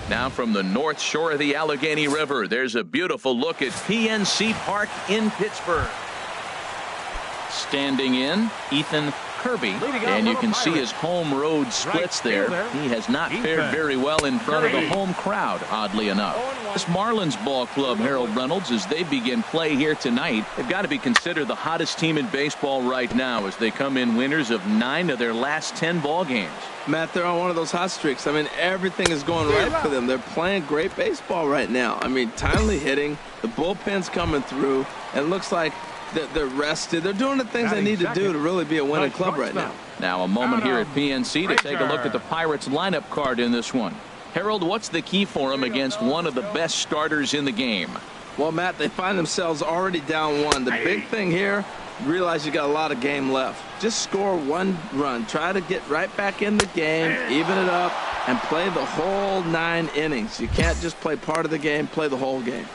Now from the north shore of the Allegheny River, there's a beautiful look at PNC Park in Pittsburgh. Standing in, Ethan Kirby, and you can see his home road splits there. He has not fared very well in front of the home crowd, oddly enough. This Marlins ball club, Harold Reynolds, as they begin play here tonight, they've got to be considered the hottest team in baseball right now as they come in winners of 9 of their last 10 ball games. Matt, they're on one of those hot streaks. I mean, everything is going right for them. They're playing great baseball right now. I mean, timely hitting, the bullpen's coming through, and it looks like they're rested. They're doing the things they need to do to really be a winning club right now. Now a moment here at PNC to take a look at the Pirates lineup card in this one. Harold, what's the key for them against one of the best starters in the game? Well, Matt, they find themselves already down 1. The big thing here, realize you got a lot of game left. Just score 1 run. Try to get right back in the game, even it up, and play the whole 9 innings. You can't just play part of the game, play the whole game.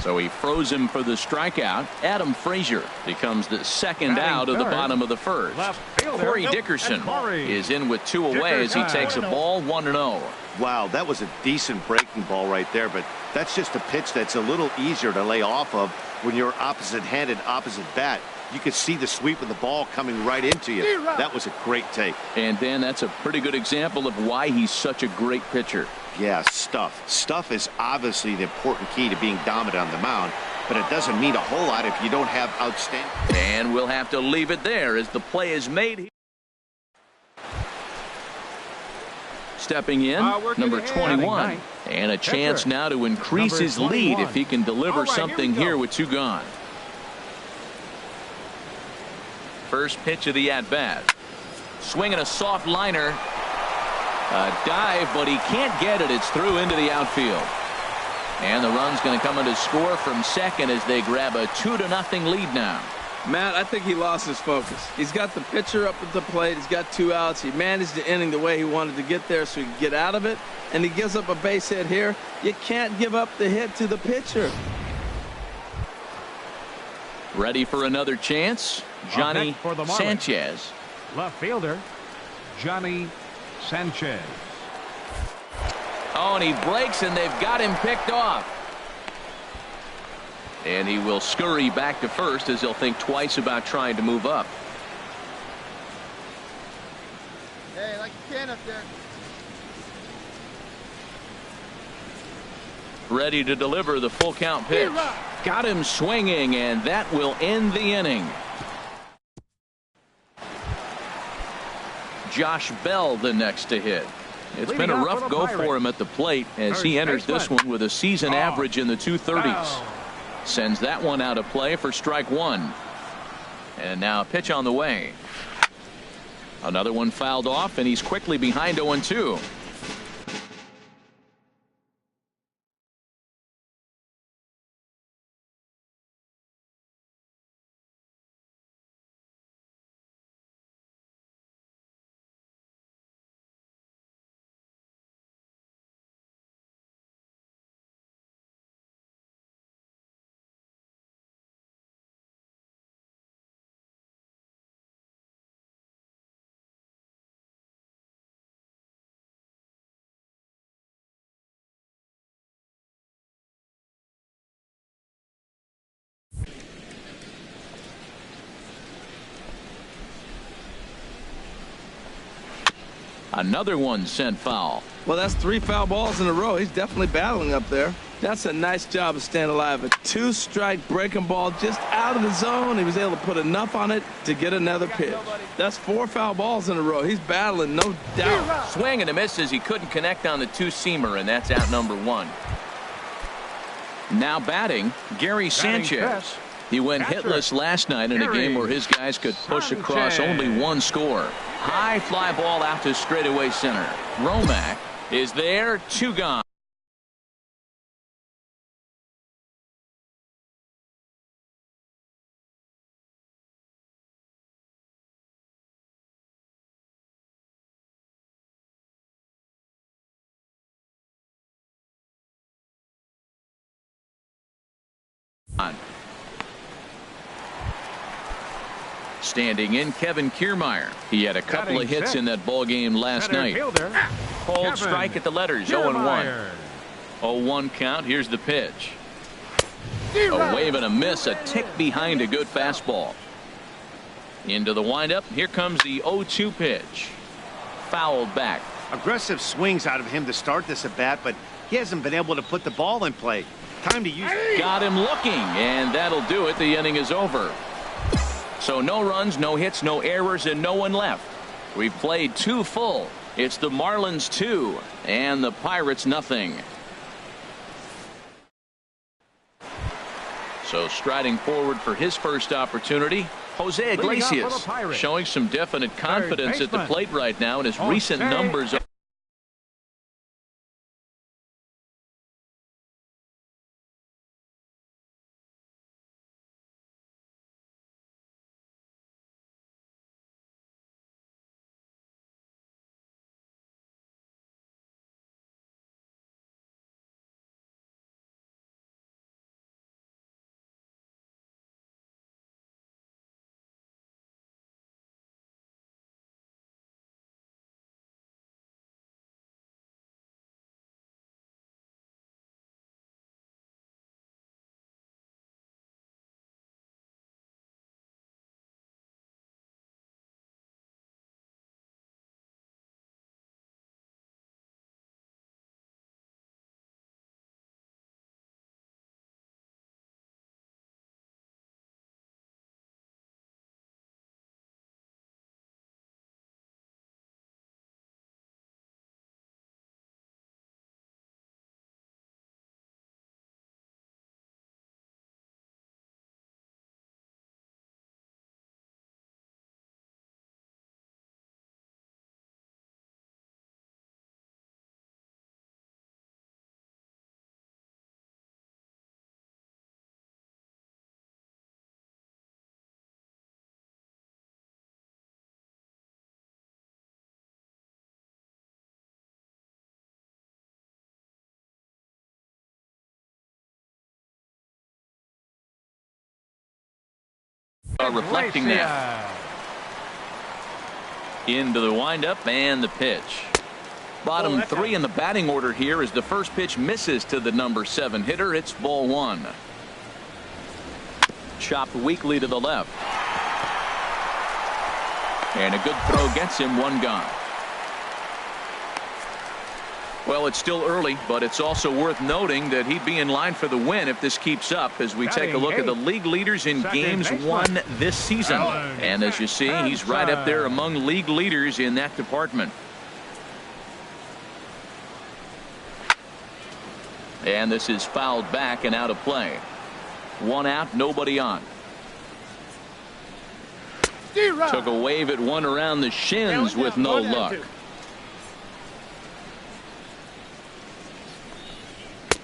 So he froze him for the strikeout. Adam Frazier becomes the second out of the bottom of the first. Corey Dickerson is in with 2 away as he takes a ball 1-0. Wow, that was a decent breaking ball right there, but that's just a pitch that's a little easier to lay off of when you're opposite-handed, opposite bat. You could see the sweep of the ball coming right into you. That was a great take. And then that's a pretty good example of why he's such a great pitcher. Yeah, stuff. Stuff is obviously the important key to being dominant on the mound, but it doesn't mean a whole lot if you don't have outstanding. And we'll have to leave it there as the play is made. Stepping in, number 21, and a chance now to increase his lead if he can deliver something here with 2 gone. First pitch of the at-bat. Swinging a soft liner. A dive, but he can't get it. It's through into the outfield. And the run's going to come in to score from second as they grab a 2-0 lead now. Matt, I think he lost his focus. He's got the pitcher up at the plate. He's got 2 outs. He managed the inning the way he wanted to get there so he could get out of it. And he gives up a base hit here. You can't give up the hit to the pitcher. Ready for another chance? Johnny Sanchez. Left fielder, Johnny Sanchez. Oh, and he breaks, and they've got him picked off. And he will scurry back to first as he'll think twice about trying to move up. Hey, like you can up there. Ready to deliver the full count pitch. Got him swinging, and that will end the inning. Josh Bell the next to hit. It's been a rough go for him at the plate as he enters this one with a season average in the 230s. Sends that one out of play for strike 1. And now a pitch on the way. Another one fouled off, and he's quickly behind 0-2. Another one sent foul. Well, that's 3 foul balls in a row. He's definitely battling up there. That's a nice job of staying alive. A 2-strike breaking ball just out of the zone. He was able to put enough on it to get another pitch. That's 4 foul balls in a row. He's battling, no doubt. Swing and a miss as he couldn't connect on the 2-seamer, and that's out number 1. Now batting, Gary Sanchez. He went hitless last night in a game where his guys could push across only 1 score. High fly ball out to straightaway center. Romack is there, 2 gone. Standing in, Kevin Kiermaier. He had a couple of hits in that ball game last night. Cold strike at the letters, 0-1. 0-1 count. Here's the pitch. A wave and a miss, a tick behind a good fastball. Into the windup. Here comes the 0-2 pitch. Fouled back. Aggressive swings out of him to start this at bat, but he hasn't been able to put the ball in play. Time to use it. Got him looking, and that'll do it. The inning is over. So no runs, no hits, no errors, and no one left. We've played 2 full. It's the Marlins 2 and the Pirates nothing. So striding forward for his first opportunity, Jose Iglesias, showing some definite confidence at the plate right now, and his recent numbers are reflecting that. Into the windup and the pitch. Bottom 3 in the batting order here as the first pitch misses to the number 7 hitter. It's ball 1. Chopped weakly to the left. And a good throw gets him 1 gone. Well, it's still early, but it's also worth noting that he'd be in line for the win if this keeps up as we take a look at the league leaders in games won this season. And as you see, he's right up there among league leaders in that department. And this is fouled back and out of play. 1 out, nobody on. Took a wave at one around the shins with no luck.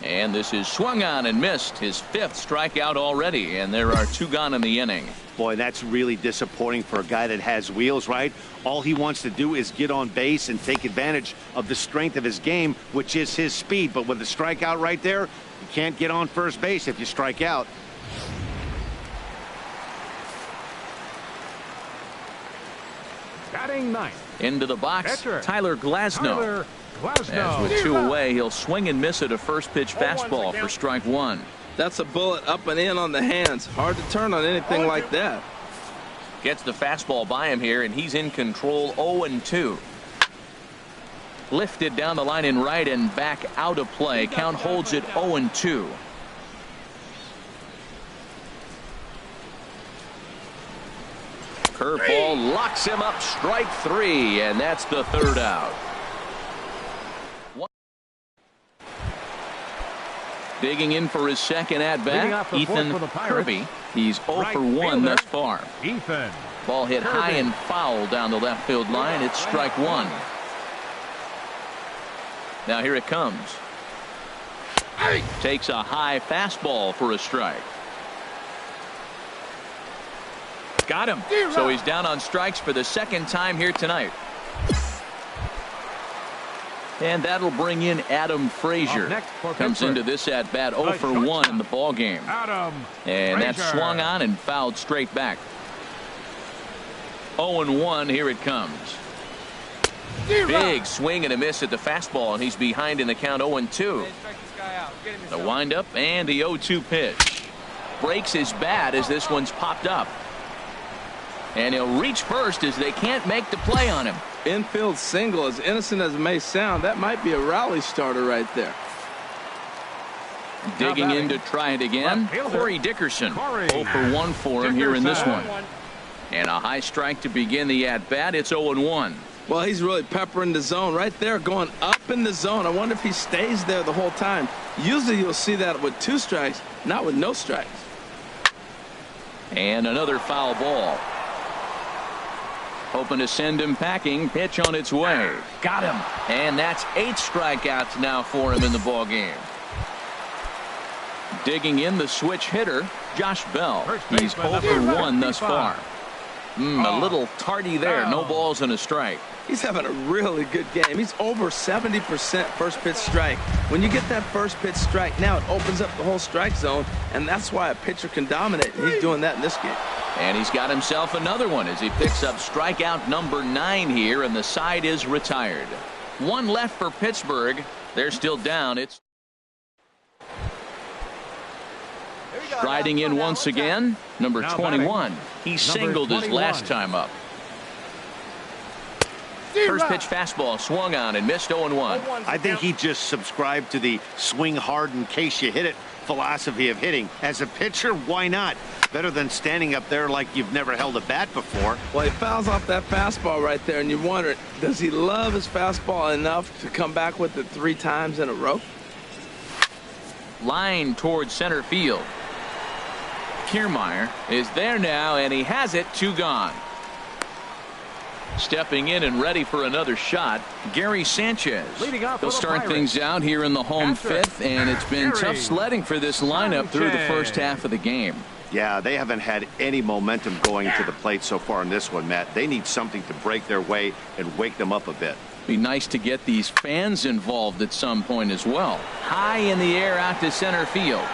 And this is swung on and missed, his 5th strikeout already, and there are 2 gone in the inning. Boy, that's really disappointing for a guy that has wheels, right? All he wants to do is get on base and take advantage of the strength of his game, which is his speed. But with the strikeout right there, you can't get on first base if you strike out. Batting 9th. Into the box, Catcher, Tyler Glasnow. As with 2 away, he'll swing and miss at a first pitch fastball for strike 1. That's a bullet up and in on the hands. Hard to turn on anything like that. Gets the fastball by him here, and he's in control. 0-2. Lifted down the line in right and back out of play. Count holds it 0-2. Curveball locks him up, strike 3, and that's the 3rd out. Digging in for his second at-bat, Ethan Kirby. He's 0 for 1 thus far. Ethan. Ball hit high and foul down the left field line. It's strike 1. Now here it comes. Takes a high fastball for a strike. Got him. So he's down on strikes for the 2nd time here tonight. And that'll bring in Adam Frazier. Comes into this at bat 0 for 1 in the ball game. And that's swung on and fouled straight back. 0-1. Here it comes. Big swing and a miss at the fastball, and he's behind in the count 0-2. The windup and the 0-2 pitch. Breaks his bat as this one's popped up. And he'll reach first as they can't make the play on him. Infield single, as innocent as it may sound, that might be a rally starter right there. Digging in to try it again, Corey Dickerson. 0 for 1 for him here in this one. And a high strike to begin the at-bat. It's 0-1. Well, he's really peppering the zone right there, going up in the zone. I wonder if he stays there the whole time. Usually you'll see that with 2 strikes, not with no strikes. And another foul ball. Hoping to send him packing. Pitch on its way. Got him. And that's 8 strikeouts now for him in the ball game. Digging in the switch hitter, Josh Bell. He's 0 for 1 thus far. A little tardy there. No balls and a strike. He's having a really good game. He's over 70% first pitch strike. When you get that first pitch strike, now it opens up the whole strike zone, and that's why a pitcher can dominate. He's doing that in this game. And he's got himself another one as he picks up strikeout number 9 here, and the side is retired. 1 left for Pittsburgh. They're still down. It's striding in once again, number 21. He singled his last time up. First pitch fastball swung on and missed 0-1. I think he just subscribed to the swing hard in case you hit it philosophy of hitting. As a pitcher, why not? Better than standing up there like you've never held a bat before. Well, he fouls off that fastball right there, and you wonder, does he love his fastball enough to come back with it 3 times in a row? Line towards center field. Kiermaier is there now, and he has it. 2 gone. Stepping in and ready for another shot, Gary Sanchez. He'll start things out here in the home 5th, and it's been tough sledding for this lineup through the first half of the game. Yeah, they haven't had any momentum going to the plate so far in this one, Matt. They need something to break their way and wake them up a bit. Be nice to get these fans involved at some point as well. High in the air out to center field.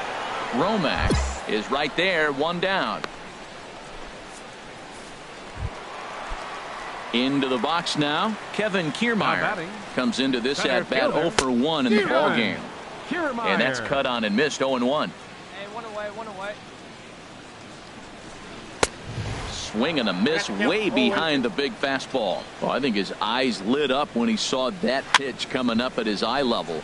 Romack is right there, 1 down. Into the box now, Kevin Kiermaier comes into this at-bat 0 for 1 in the ball game. And that's cut on and missed. 0-1. Hey, one away. Swing and a miss way behind the big fastball. Well, I think his eyes lit up when he saw that pitch coming up at his eye level.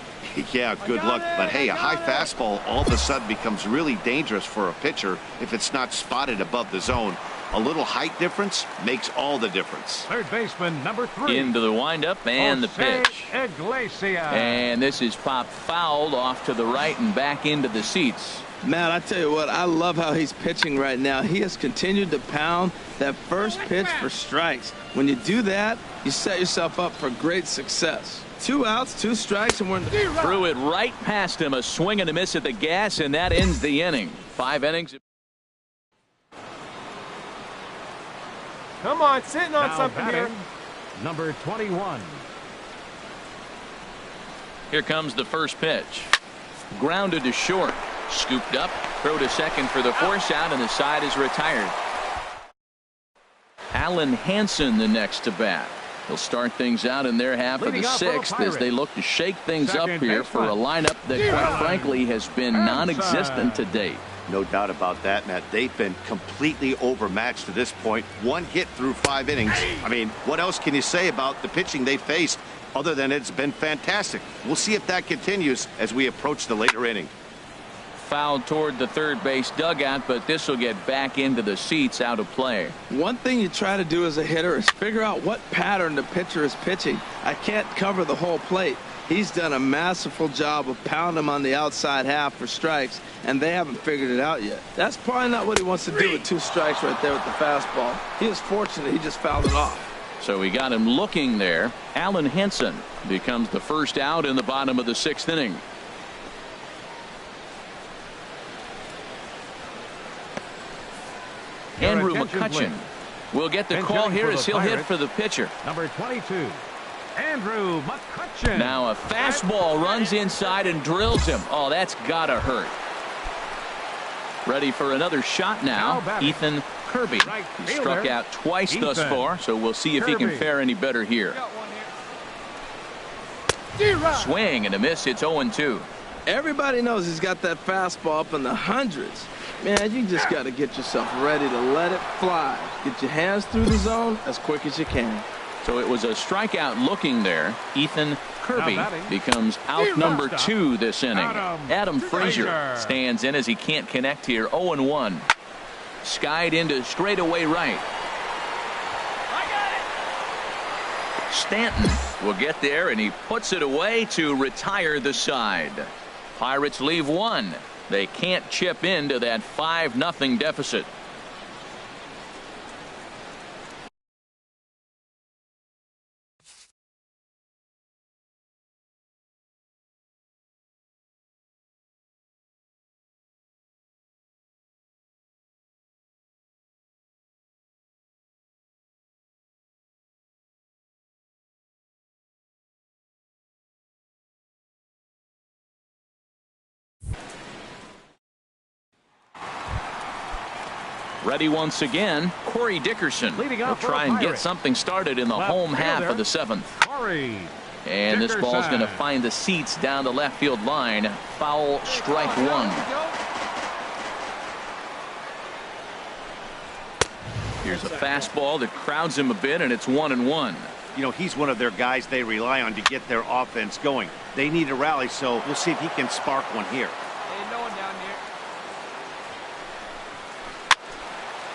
Yeah, good luck. But hey, a high fastball all of a sudden becomes really dangerous for a pitcher if it's not spotted above the zone. A little height difference makes all the difference. Third baseman number 3. Into the windup and the pitch. Iglesias. And this is popped fouled off to the right and back into the seats. Matt, I tell you what, I love how he's pitching right now. He has continued to pound that first pitch for strikes. When you do that, you set yourself up for great success. 2 outs, 2 strikes, and we're in the... Threw it right past him. A swing and a miss at the gas, and that ends the inning. 5 innings. Come on, sitting on something here. Number 21. Here comes the first pitch. Grounded to short. Scooped up. Throw to second for the force out, and the side is retired. Alan Hansen the next to bat. He'll start things out in their half of the 6th as they look to shake things up here for a lineup that, quite frankly, has been non-existent to date. No doubt about that, Matt. They've been completely overmatched to this point. 1 hit through 5 innings. I mean, what else can you say about the pitching they faced other than it's been fantastic? We'll see if that continues as we approach the later inning. Fouled toward the third base dugout, but this will get back into the seats, out of play. One thing you try to do as a hitter is figure out what pattern the pitcher is pitching. I can't cover the whole plate. He's done a masterful job of pounding him on the outside half for strikes, and they haven't figured it out yet. That's probably not what he wants to do with 2 strikes right there with the fastball. He was fortunate he just fouled it off. So we got him looking there. Alan Henson becomes the first out in the bottom of the 6th inning. Andrew McCutchen will get the call here as he'll hit for the pitcher. Number 22. Andrew McCutchen. Now a fastball runs inside and drills him. Oh, that's gotta hurt. Ready for another shot now. Ethan Kirby. He struck out twice thus far, so we'll see if he can fare any better here. Swing and a miss. It's 0-2. Everybody knows he's got that fastball up in the hundreds. Man, you just got to get yourself ready to let it fly. Get your hands through the zone as quick as you can. So it was a strikeout looking there. Ethan Kirby becomes out number 2 this inning. Adam Frazier stands in as he can't connect here. 0-1. Skied into straightaway right. Stanton will get there, and he puts it away to retire the side. Pirates leave 1. They can't chip into that 5-0 deficit. Ready once again, Corey Dickerson will try and get something started in the home half of the 7th. And this ball's going to find the seats down the left field line. Foul, strike 1. Here's a fastball that crowds him a bit, and it's 1-1. You know, he's one of their guys they rely on to get their offense going. They need a rally, so we'll see if he can spark one here.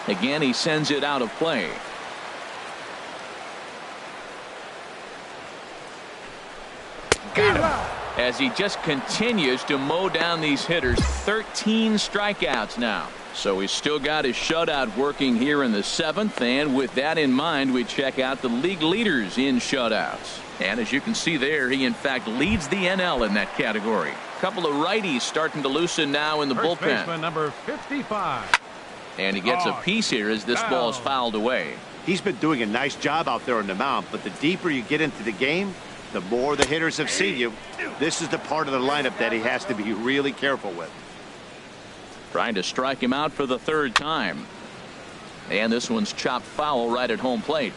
Again, he sends it out of play. Got him. As he just continues to mow down these hitters. 13 strikeouts now. So he's still got his shutout working here in the 7th. And with that in mind, we check out the league leaders in shutouts. And as you can see there, he in fact leads the NL in that category. A couple of righties starting to loosen now in the bullpen. Baseman number 55. And he gets a piece here as this ball is fouled away. He's been doing a nice job out there on the mound, but the deeper you get into the game, the more the hitters have seen you. This is the part of the lineup that he has to be really careful with. Trying to strike him out for the 3rd time. And this one's chopped foul right at home plate.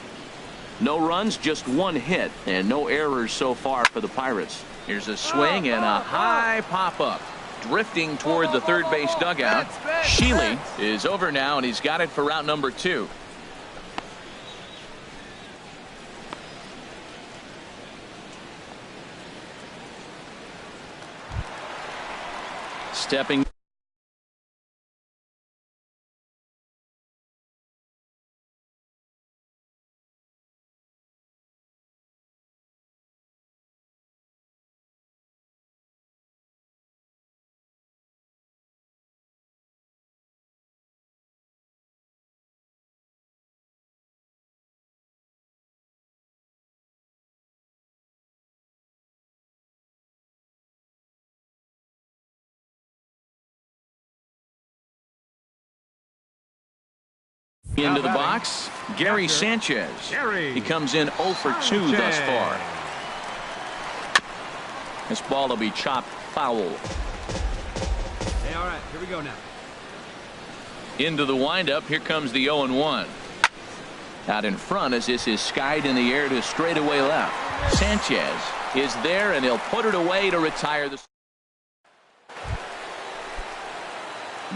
No runs, just 1 hit, and no errors so far for the Pirates. Here's a swing and a high pop-up. Drifting toward the third base dugout. Sheely is over now, and he's got it for route number 2. Stepping. Into the box, Gary Sanchez. He comes in 0 for 2 thus far. This ball will be chopped foul. Hey, all right, here we go now. Into the windup, here comes the 0-1. Out in front as this is skied in the air to straightaway left. Sanchez is there, and he'll put it away to retire the.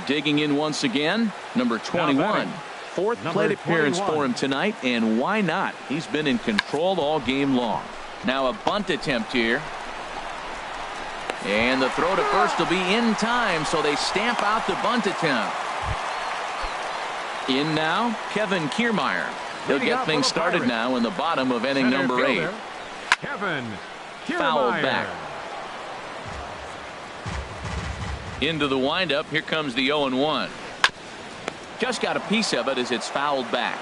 Digging in once again, number 21. 4th plate appearance for him tonight, and why not? He's been in control all game long. Now a bunt attempt here. And the throw to first will be in time, so they stamp out the bunt attempt. In now, Kevin Kiermaier. He'll get things started now in the bottom of inning number 8. Kevin Fouled Kiermaier. back. Into the windup, here comes the 0-1. Just got a piece of it as it's fouled back.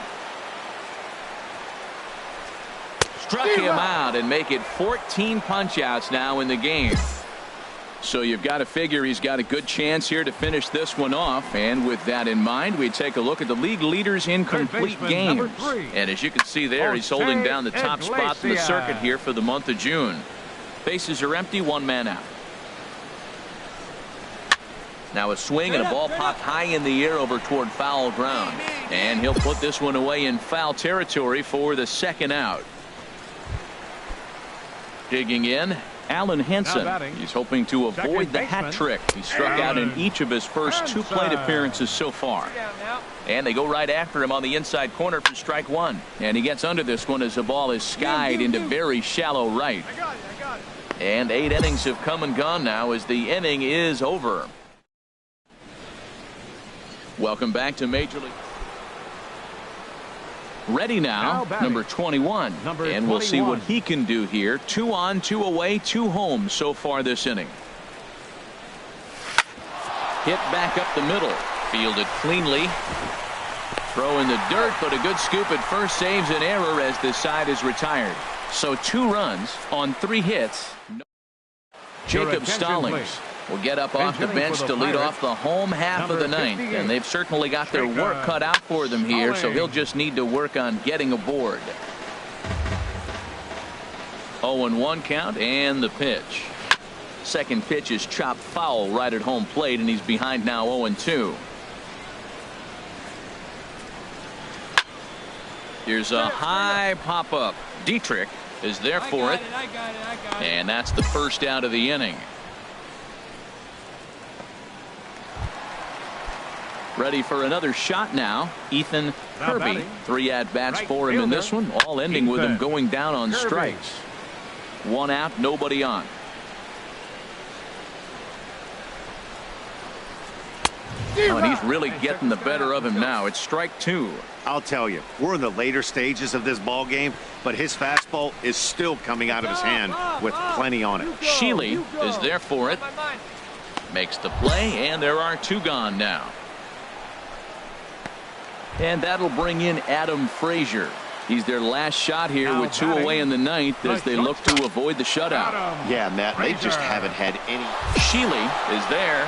Struck him out and make it 14 punch-outs now in the game. So you've got to figure he's got a good chance here to finish this one off. And with that in mind, we take a look at the league leaders in complete games. And as you can see there, he's holding down the top spot in the circuit here for the month of June. Bases are empty, 1 man out. Now a swing and a ball popped high in the air over toward foul ground. And he'll put this one away in foul territory for the 2nd out. Digging in, Alan Henson. batting, He's hoping to avoid second the hat baseman, trick. He struck out in each of his first 2 plate Henson. appearances so far. Down now. And they go right after him on the inside corner for strike one. And he gets under this one as the ball is skied into very shallow right. I got it. And 8 innings have come and gone now as the inning is over. Welcome back to Major League. Ready now Now number 21. Number and we'll see 21. what he can do here. 2 on, 2 away, 2 home so far this inning. Hit back up the middle. Fielded cleanly. Throw in the dirt, but a good scoop at first saves an error as this side is retired. So 2 runs on 3 hits. Jacob attention, Stallings please. will get up off the Bench hitting bench for to the lead Pirates, off the home half of the number 9th. 58. And they've certainly got their Strike work one. cut out for them here, so he'll Stallings. just need to work on getting aboard. 0-1 count and the pitch. Second pitch is chopped foul right at home plate, and he's behind now 0-2. Here's a high pop-up. Dietrich is there for it. I got it. And that's the first out of the inning. Ready for another shot now. Ethan Now Kirby. batting. 3 at-bats Right for him in fielder, this one, all ending with him Ethan going down on Kirby. strikes. 1 out, nobody on. Oh, and he's really getting the better of him now. It's strike 2. I'll tell you, we're in the later stages of this ball game, but his fastball is still coming out of his hand with plenty on it. Sheely is there for it. Makes the play, and there are 2 gone now. And that'll bring in Adam Frazier. He's their last shot here Now with 2 batting, away in the 9th as the they look to shortstop, avoid the shutout. Adam Yeah, Matt, they just Frazier. haven't had any. Sheely is there.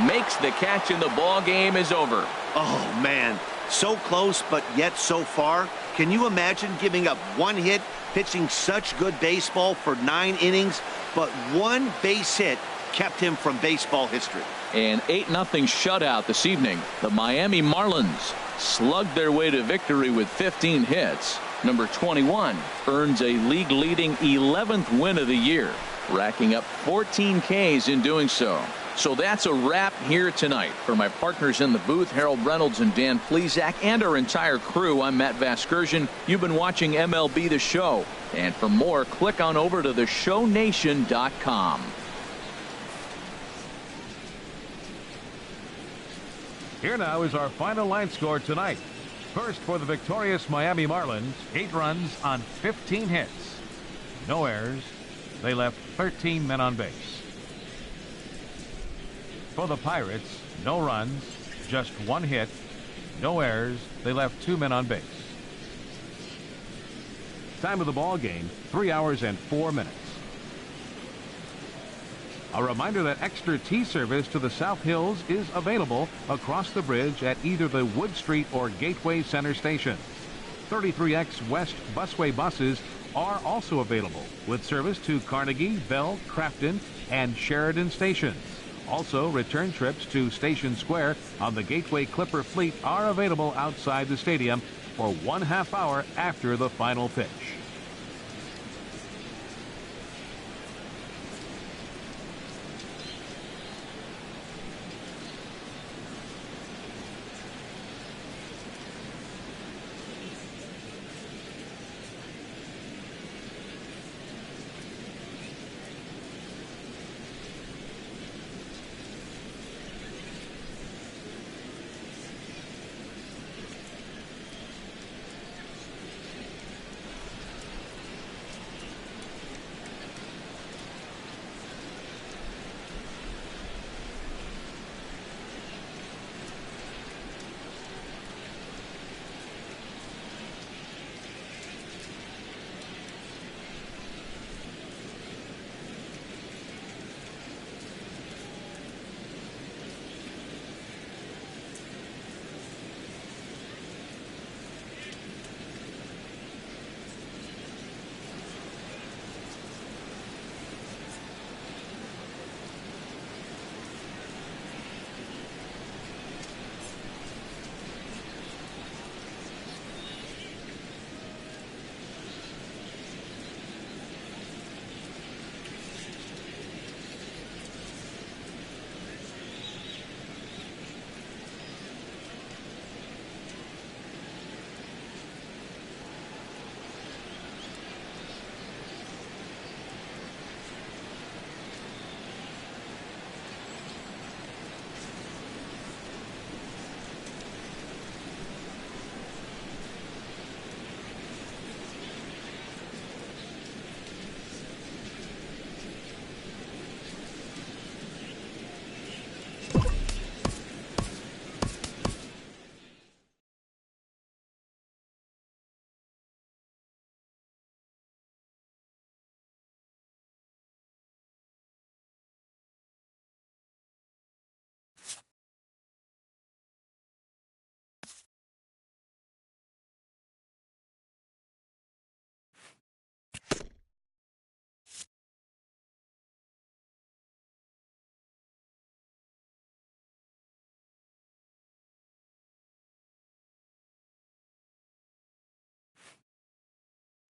Makes the catch, and the ball game is over. Oh, man. So close, but yet so far. Can you imagine giving up 1 hit, pitching such good baseball for 9 innings, but 1 base hit kept him from baseball history? An 8-0 shutout this evening. The Miami Marlins slugged their way to victory with 15 hits. Number 21 earns a league-leading 11th win of the year, racking up 14 Ks in doing so. So that's a wrap here tonight. For my partners in the booth, Harold Reynolds and Dan Plesac, and our entire crew, I'm Matt Vasgersian. You've been watching MLB The Show. And for more, click on over to theshownation.com. Here now is our final line score tonight. First for the victorious Miami Marlins, 8 runs on 15 hits. No errors. They left 13 men on base. For the Pirates, no runs, just 1 hit, no errors. They left 2 men on base. Time of the ball game, 3 hours and 4 minutes. A reminder that extra tea service to the South Hills is available across the bridge at either the Wood Street or Gateway Center station. 33X West Busway buses are also available with service to Carnegie, Bell, Crafton, and Sheridan stations. Also, return trips to Station Square on the Gateway Clipper fleet are available outside the stadium for 1/2 hour after the final pitch.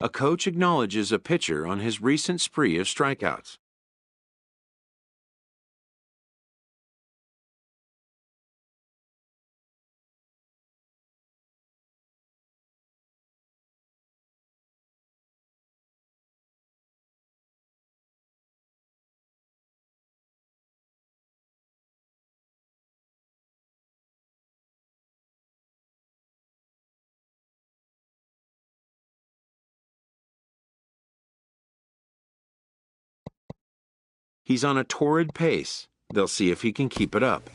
A coach acknowledges a pitcher on his recent spree of strikeouts. He's on a torrid pace. They'll see if he can keep it up.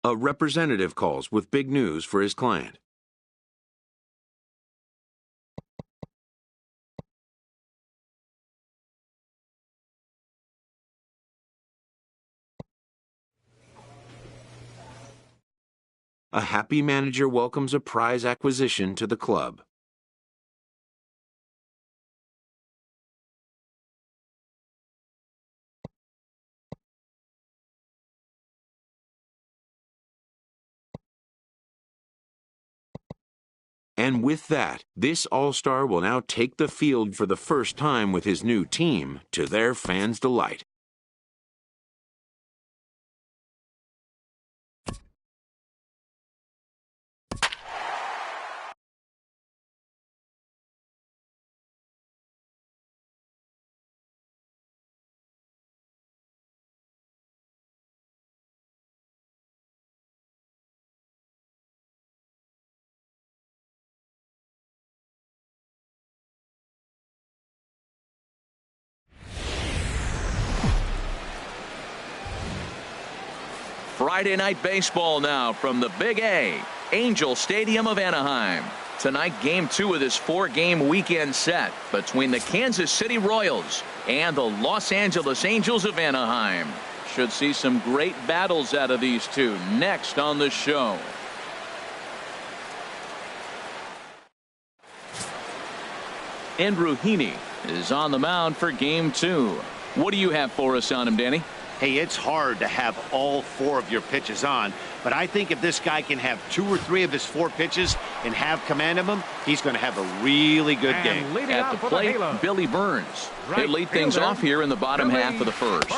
A representative calls with big news for his client. A happy manager welcomes a prize acquisition to the club. And with that, this all-star will now take the field for the first time with his new team, to their fans' delight. Friday night baseball now from the Big A, Angel Stadium of Anaheim. Tonight, Game 2 of this 4-game weekend set between the Kansas City Royals and the Los Angeles Angels of Anaheim. Should see some great battles out of these two next on the show. Andrew Heaney is on the mound for Game 2. What do you have for us on him, Danny? Hey, it's hard to have all 4 of your pitches on, but I think if this guy can have 2 or 3 of his 4 pitches and have command of them, he's going to have a really good game. At the plate, Billy Burns. He'll lead things off here in the bottom half of the first.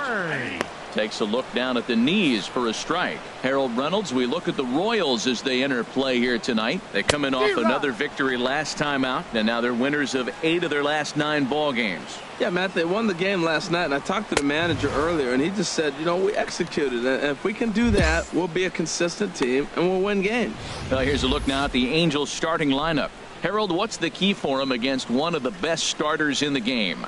Takes a look down at the knees for a strike. Harold Reynolds, we look at the Royals as they enter play here tonight. They come in off another victory last time out, and now they're winners of 8 of their last 9 ball games. Yeah, Matt, they won the game last night, and I talked to the manager earlier, and he just said, you know, we executed, and if we can do that, we'll be a consistent team, and we'll win games. Well, here's a look now at the Angels starting lineup. Harold, what's the key for them against one of the best starters in the game?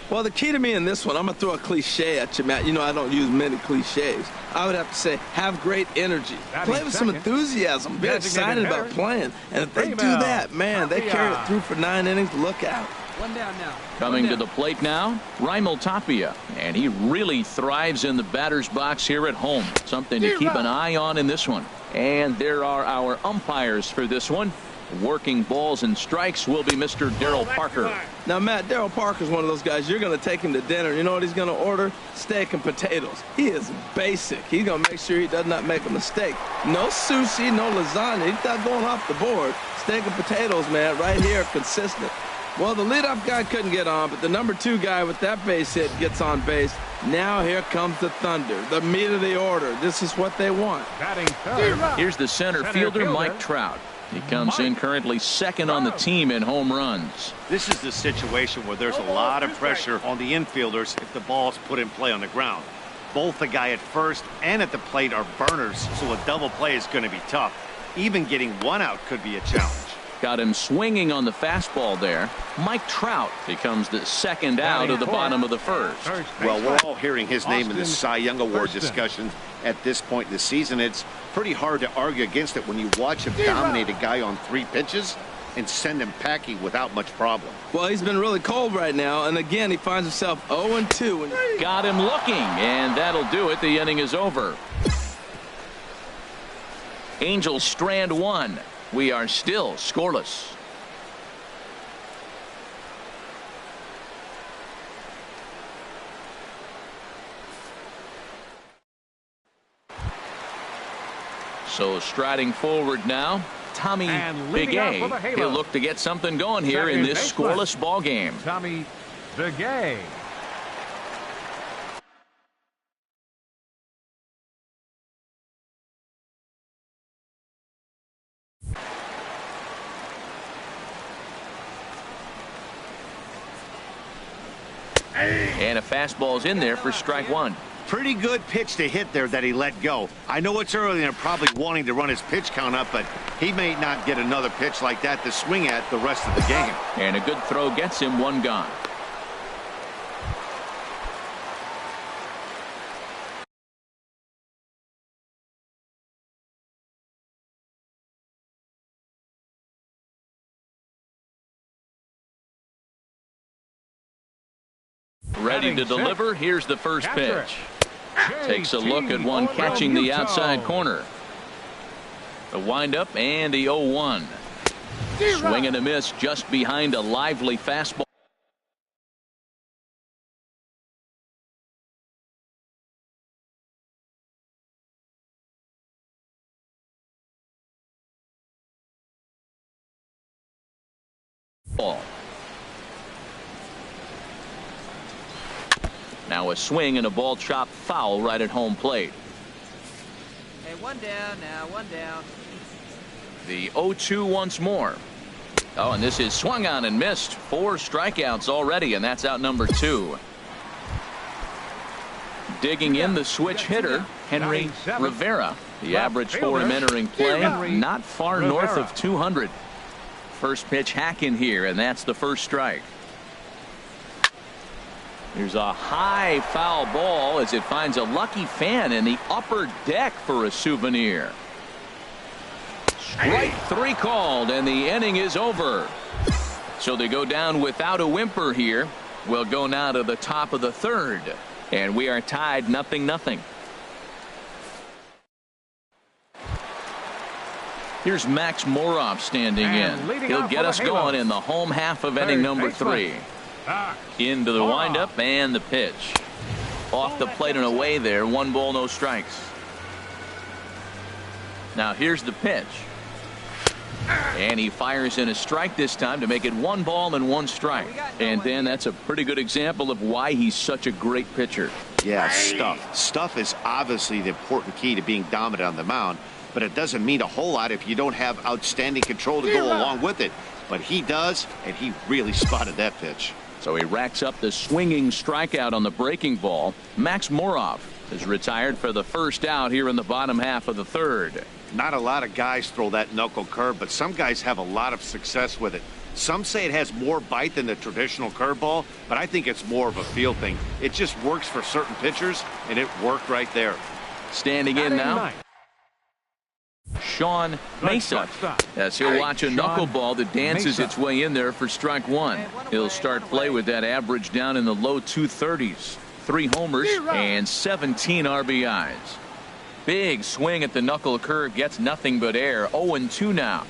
Well, the key to me in this one, I'm going to throw a cliche at you, Matt. You know I don't use many cliches. I would have to say, have great energy. Play with some enthusiasm. Be excited about playing. And if they do that, man, they carry it through for 9 innings. Look out. One down now. Coming to the plate now, Raimel Tapia. And he really thrives in the batter's box here at home. Something to keep an eye on in this one. And there are our umpires for this one. Working balls and strikes will be Mr. Daryl Parker. Now, Matt, Daryl Parker's one of those guys. You're going to take him to dinner. You know what he's going to order? Steak and potatoes. He is basic. He's going to make sure he does not make a mistake. No sushi, no lasagna. He's not going off the board. Steak and potatoes, man, right here, consistent. Well, the leadoff guy couldn't get on, but the number 2 guy with that base hit gets on base. Now here comes the thunder, the meat of the order. This is what they want. Here's the center fielder, Mike Trout. He comes in currently second on the team in home runs. This is the situation where there's a lot of pressure on the infielders if the ball's put in play on the ground. Both the guy at first and at the plate are burners, so a double play is going to be tough. Even getting one out could be a challenge. Got him swinging on the fastball there. Mike Trout becomes the second out of the bottom of the first. Well, we're all hearing his name in the Cy Young Award discussions at this point in the season. It's pretty hard to argue against it when you watch him dominate a guy on 3 pitches and send him packing without much problem. Well, he's been really cold right now, and again, he finds himself 0-2. Got him looking, and that'll do it. The inning is over. Angels strand 1. We are still scoreless. So striding forward now, Tommy Begay. He'll look to get something going here in this scoreless ball game. Tommy Begay. And a fastball's in there for strike 1. Pretty good pitch to hit there that he let go. I know it's early and they're probably wanting to run his pitch count up, but he may not get another pitch like that to swing at the rest of the game. And a good throw gets him 1 gone. Ready to deliver. Here's the first pitch. Takes a look at one catching the outside corner. The windup and the 0-1. Swing and a miss just behind a lively fastball. Ball. Now a swing and a ball chopped foul right at home plate. Hey, 1 down now, 1 down. The 0-2 once more. Oh, and this is swung on and missed. 4 strikeouts already, and that's out number 2. Digging in the switch hitter, Henry Rivera. The average for him entering play, not far north of 200. First pitch hack in here, and that's the first strike. Here's a high foul ball as it finds a lucky fan in the upper deck for a souvenir. Strike 3 called, and the inning is over. So they go down without a whimper here. We'll go now to the top of the 3rd, and we are tied 0-0. Here's Max Moroff standing in. He'll get us going in the home half of inning number 3. Into the windup and the pitch. Off the plate and away there. 1 ball, no strikes. Now here's the pitch. And he fires in a strike this time to make it 1 ball and 1 strike. And then that's a pretty good example of why he's such a great pitcher. Yeah, stuff. Stuff is obviously the important key to being dominant on the mound, but it doesn't mean a whole lot if you don't have outstanding control to go along with it. But he does, and he really spotted that pitch. So he racks up the swinging strikeout on the breaking ball. Max Moroff is retired for the first out here in the bottom half of the 3rd. Not a lot of guys throw that knuckle curve, but some guys have a lot of success with it. Some say it has more bite than the traditional curveball, but I think it's more of a feel thing. It just works for certain pitchers, and it worked right there. Standing in now, Sean Mesa, as he'll watch a knuckleball that dances its way in there for strike 1. He'll start play with that average down in the low 230s. 3 homers and 17 RBIs. Big swing at the knuckle curve, gets nothing but air. 0-2 now.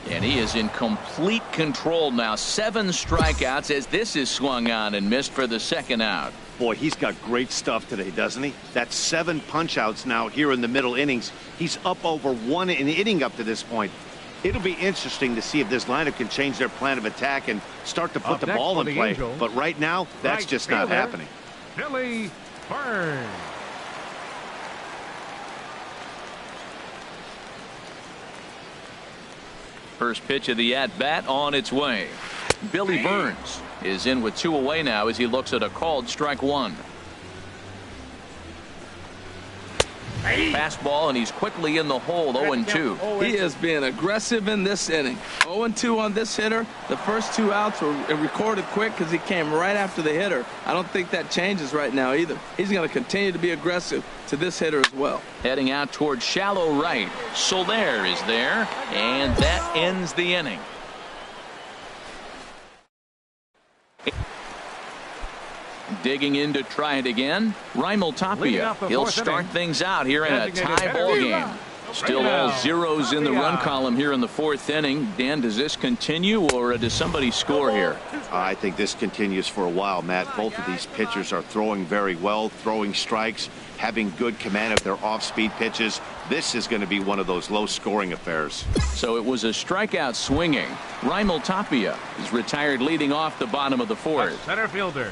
And he is in complete control now. 7 strikeouts as this is swung on and missed for the 2nd out. Boy, he's got great stuff today, doesn't he? That's 7 punch-outs now here in the middle innings. He's up over 1 an inning up to this point. It'll be interesting to see if this lineup can change their plan of attack and start to put the ball in play. But right now, that's just not happening. Billy Burns. First pitch of the at-bat on its way. Billy Burns is in with 2 away now as he looks at a called strike 1. Fastball, and he's quickly in the hole, 0-2. He is being aggressive in this inning. 0-2 on this hitter. The first 2 outs were recorded quick because he came right after the hitter. I don't think that changes right now either. He's going to continue to be aggressive to this hitter as well. Heading out towards shallow right. Soler is there, and that ends the inning. Digging in to try it again, Raimel Tapia. He'll start things out here in a tie ball game. Still all zeros in the run column here in the 4th inning. Dan, does this continue, or does somebody score here? I think this continues for a while, Matt. Both of these pitchers are throwing very well, throwing strikes, having good command of their off-speed pitches. This is going to be one of those low-scoring affairs. So it was a strikeout swinging. Raimel Tapia is retired leading off the bottom of the 4th. Center fielder.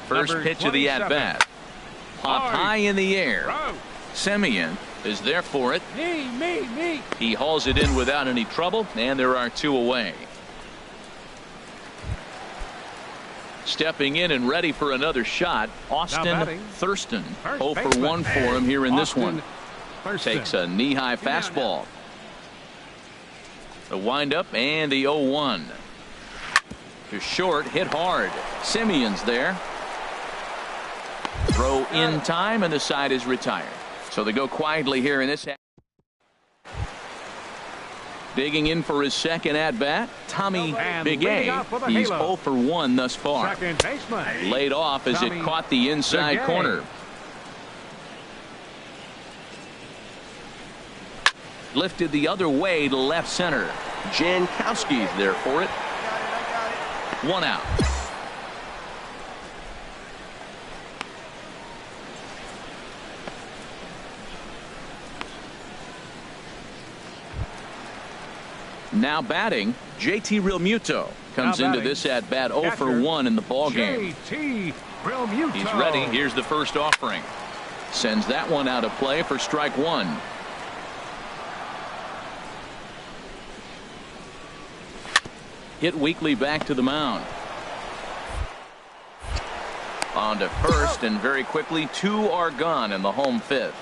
First pitch of the at-bat. Popped high in the air. Semien is there for it. Me. He hauls it in without any trouble, and there are 2 away. Stepping in and ready for another shot, Austin Thurston. 0 for 1 for him here in this one. Takes a knee-high fastball. The windup and the 0-1. To short, hit hard. Semien's there. Throw in time, and the side is retired. So they go quietly here in this. Digging in for his second at-bat, Tommy Bigay. He's 0 for 1 thus far. Laid off as it caught the inside corner. Lifted the other way to left center. Jankowski's there for it. 1 out. Now batting, JT Realmuto comes into this at bat 0 for 1 in the ball game. JT Realmuto. He's ready. Here's the first offering. Sends that one out of play for strike 1. Hit weakly back to the mound. On to first, and very quickly 2 are gone in the home 5th.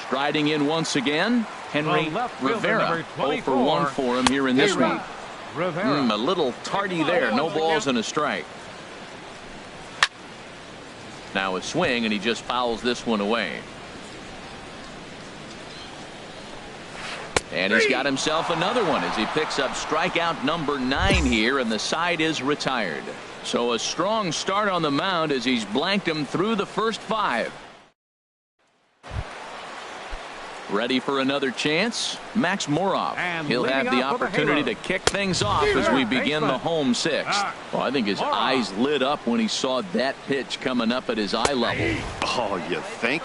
Striding in once again, Henry Rivera. 0 for 1 for him here in this one. A little tardy there. No balls and a strike. Now a swing, and he just fouls this one away. And he's got himself another one as he picks up strikeout number 9 here, and the side is retired. So a strong start on the mound as he's blanked him through the first 5. Ready for another chance, Max Moroff. He'll have the opportunity to kick things off as we begin the home 6th. Well, I think his eyes lit up when he saw that pitch coming up at his eye level. Oh, you think?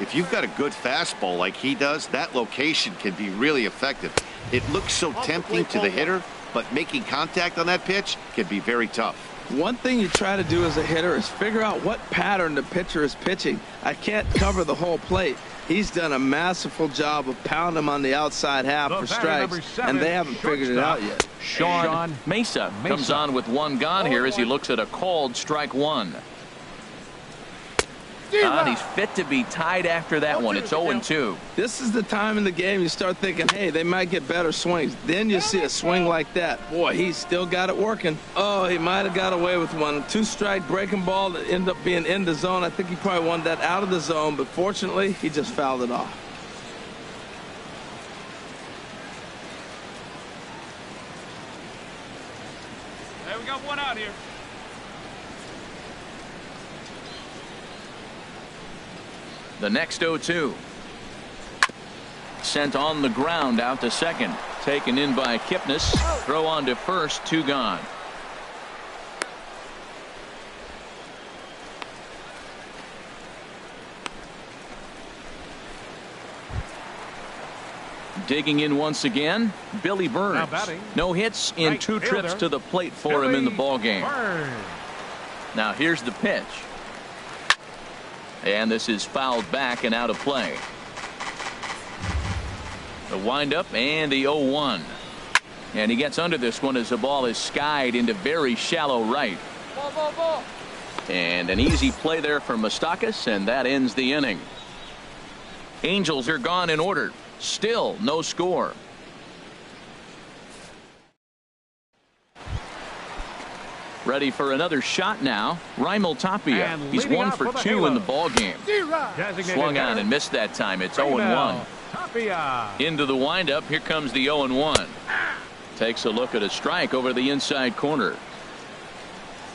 If you've got a good fastball like he does, that location can be really effective. It looks so tempting to the hitter, but making contact on that pitch can be very tough. One thing you try to do as a hitter is figure out what pattern the pitcher is pitching. I can't cover the whole plate. He's done a masterful job of pounding him on the outside half for strikes, and they haven't figured it out yet. Sean Mesa comes on with 1 gone here as he looks at a called strike 1. And he's fit to be tied after that one. It's 0-2. This is the time in the game you start thinking, hey, they might get better swings. Then you see a swing like that. Boy, he's still got it working. Oh, he might have got away with one. 2-strike breaking ball that ended up being in the zone. I think he probably wanted that out of the zone, but fortunately, he just fouled it off. Hey, we got 1 out here. The next 0-2. Sent on the ground out to second. Taken in by Kipnis. Throw on to first. 2 gone. Digging in once again, Billy Burns. No hits in 2 trips to the plate for him in the ball game. Now here's the pitch. And this is fouled back and out of play. The windup and the 0-1. And he gets under this one as the ball is skied into very shallow right. And an easy play there for Moustakas, and that ends the inning. Angels are gone in order. Still no score. Ready for another shot now. Raimel Tapia. He's 1 for 2 in the ball game. Swung on and missed that time. It's 0-1. Into the windup. Here comes the 0-1. Takes a look at a strike over the inside corner.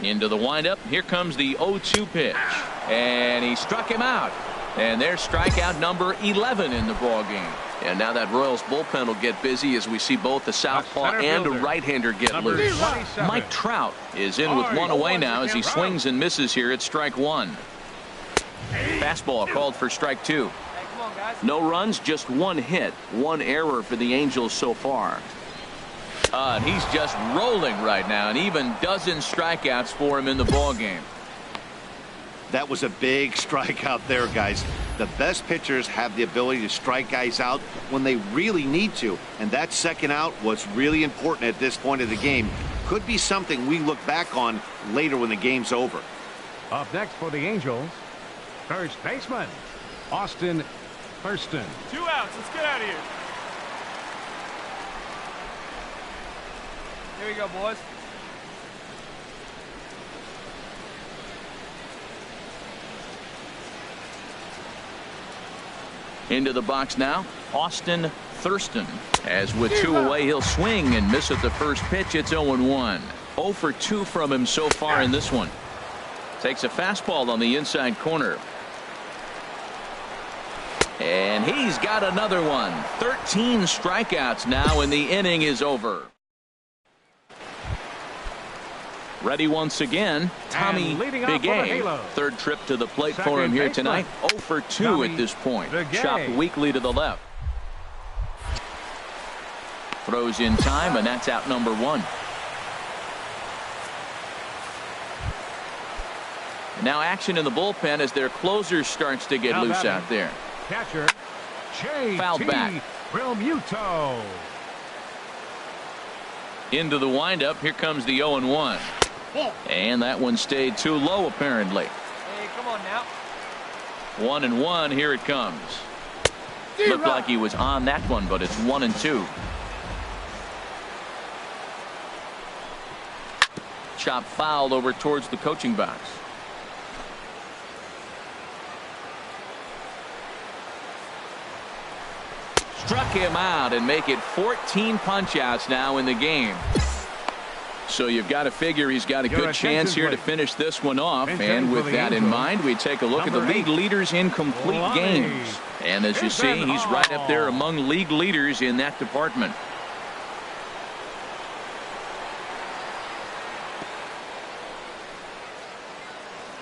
Into the windup. Here comes the 0-2 pitch. And he struck him out. And there's strikeout number 11 in the ball game. And now that Royals bullpen will get busy as we see both the southpaw and a right-hander get loose. Mike Trout is in with one away now as he swings and misses here at strike 1. Fastball called for strike 2. No runs, just 1 hit, 1 error for the Angels so far. And he's just rolling right now, and even dozen strikeouts for him in the ball game. That was a big strikeout there, guys. The best pitchers have the ability to strike guys out when they really need to, and that second out was really important at this point of the game. Could be something we look back on later when the game's over. Up next for the Angels, first baseman Austin Thurston. 2 outs. Let's get out of here. Here we go, boys. Into the box now, Austin Thurston. As with 2 away, he'll swing and miss at the first pitch. It's 0-1. 0 for 2 from him so far in this one. Takes a fastball on the inside corner. And he's got another one. 13 strikeouts now, and the inning is over. Ready once again, Tommy Bigay. Third trip to the plate for him here tonight. 0 for 2 at this point. Chopped weakly to the left. Throws in time, and that's out number 1. Now action in the bullpen as their closer starts to get loose out there. Catcher, fouled back. Realmuto. Into the windup. Here comes the 0-1. And that one stayed too low, apparently. Hey, come on now. 1-1. Here it comes. Looked like he was on that one, but it's 1-2. Chop fouled over towards the coaching box. Struck him out and make it 14 punch-outs now in the game. So you've got to figure he's got a good chance here to finish this one off. And with that in mind, we take a look at the league leaders in complete games. And as you see, he's right up there among league leaders in that department.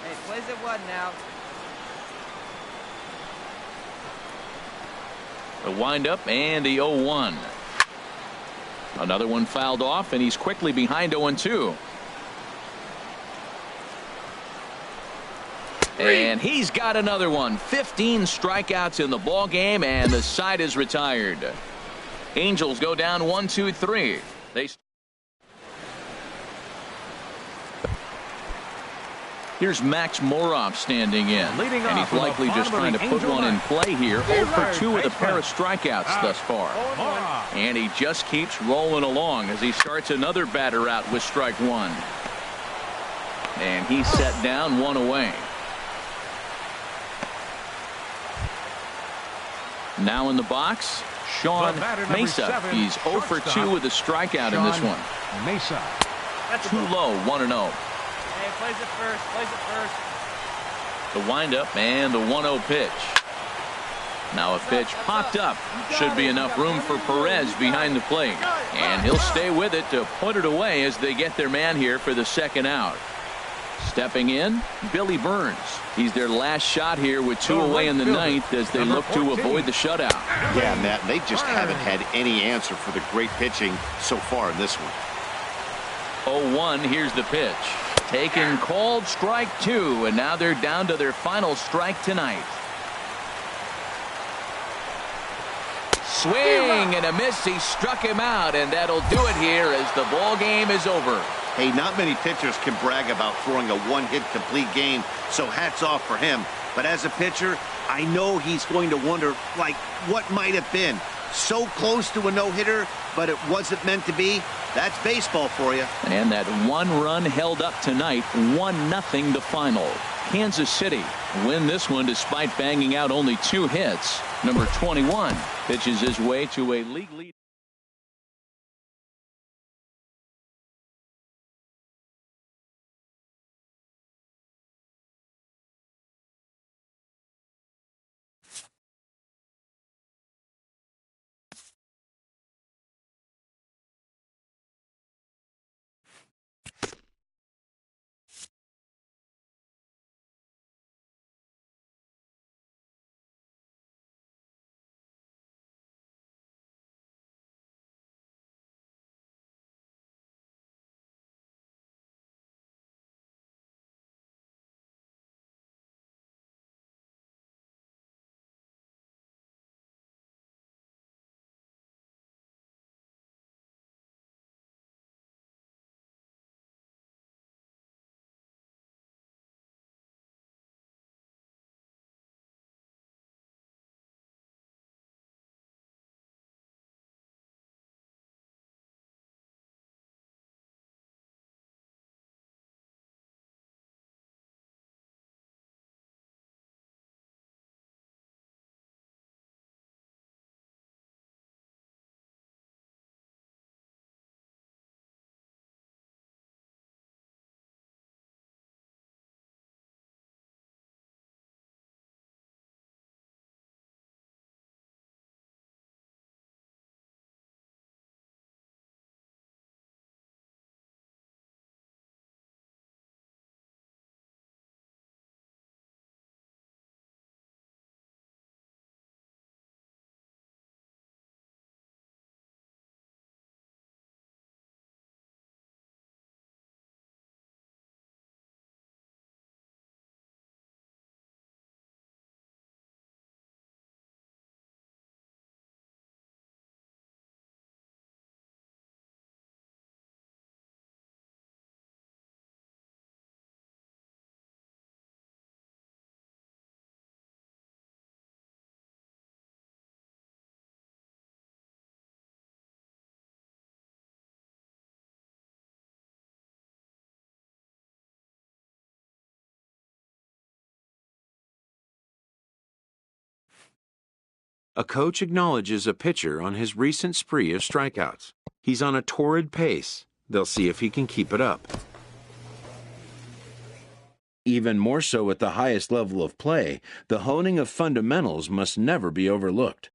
Hey, plays at 1 now. The windup and the 0-1. Another one fouled off, and he's quickly behind 0-2. And he's got another one. 15 strikeouts in the ball game, and the side is retired. Angels go down 1-2-3. Here's Max Moroff standing in, and he's likely just trying to put one in play here. 0 for 2 with a pair of strikeouts thus far. And he just keeps rolling along as he starts another batter out with strike 1. And he's set down 1 away. Now in the box, Sean Mesa. He's 0 for 2 with a strikeout in this one. Mesa. Too low, 1-0. Plays it first. Plays it first. The windup and the 1-0 pitch. Now a pitch popped up. Should be enough room for Perez behind the plate. And he'll stay with it to put it away as they get their man here for the second out. Stepping in, Billy Burns. He's their last shot here with 2 away in the ninth as they look to avoid the shutout. Yeah, Matt, they just haven't had any answer for the great pitching so far in this one. 0-1, here's the pitch. Taken, called, strike 2, and now they're down to their final strike tonight. Swing and a miss. He struck him out, and that'll do it here as the ball game is over. Hey, not many pitchers can brag about throwing a one-hit complete game, so hats off for him. But as a pitcher, I know he's going to wonder, like, what might have been. So close to a no-hitter, but it wasn't meant to be. That's baseball for you. And that one run held up tonight, 1-0 the final. Kansas City win this one despite banging out only 2 hits. Number 21 pitches his way to a league lead. A coach acknowledges a pitcher on his recent spree of strikeouts. He's on a torrid pace. They'll see if he can keep it up. Even more so at the highest level of play, the honing of fundamentals must never be overlooked.